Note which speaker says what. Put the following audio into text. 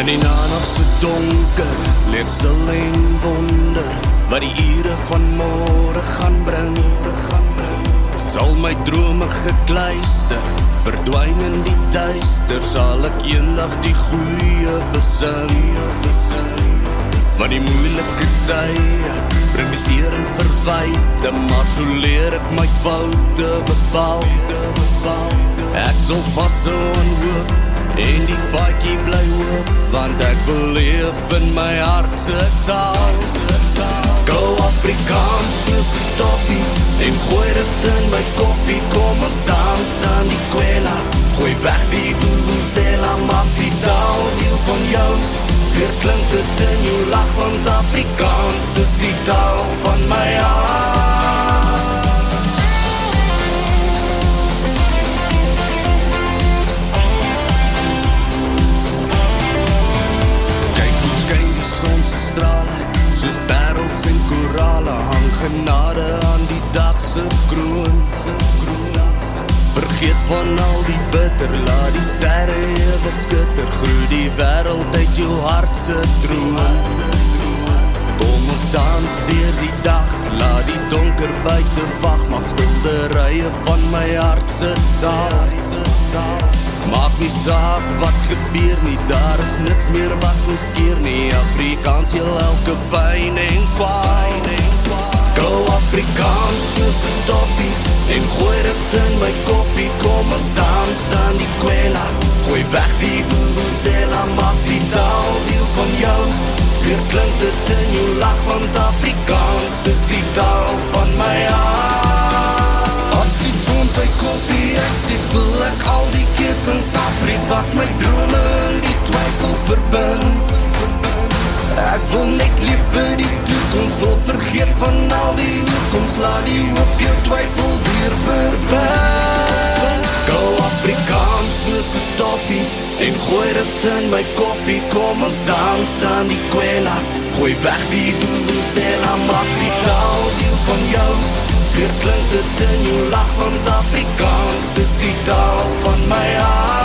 Speaker 1: In die nachtse donker leek stil en wonder wat die ure van môre gaan bring. Sal my drome gekluister verdwyn in die duister, sal ek eendag die goeie besing. Want die moeilike tye bring die seer en verwyte, maar so leer ek my foute bepaal. Ek sal vashou aan hoop en die paadjie bly oop, want ek wil leef in my hartse taal. Gou Afrikaans soos 'n toffie en gooi dit in my koffie. Kom ons dans dan die kwela, gooi weg die vuvuzela, maak die taal deel van jou. Weer klink dit in jou lach, want Afrikaans is die taal van my hart. Kyk hoe skyn die son se strale, soos parels en korale, hang genade aan die dag se kroon. Vergeet van al die bitter, laat die sterre ewig skitter, groei die wêreld uit jou hart se droom. Kom ons dans deur die dag, laat die donker buite wag, maak skilderye van my hart se taal. Maak nie saak wat gebeur nie, daar is niks meer wat ons keer nie. Afrikaans heel elke pyn en kwaal. Gou Afrikaans soos 'n toffie en gooi dit in my koffie. Kom ons dans dan die kwela, gooi weg die vuvuzela, maak die taal deel van jou. Weer klink dit in jou lach, want Afrikaans is die taal van my hart. As die son sy koppie uitsteek, wil ek al die ketens afbreek wat my drome in die twyfel verbind. Ek wil net lief vir die toekoms, wil vergeet van al die hoekoms, laat die hoop jou twyfel weer verbind. Gou Afrikaans soos 'n toffie en gooi dit in my koffie. Kom ons dans dan die kwela, gooi weg die vuvuzela, maak die taal deel van jou. Weer klink dit in jou lach, want Afrikaans is die taal van my hart.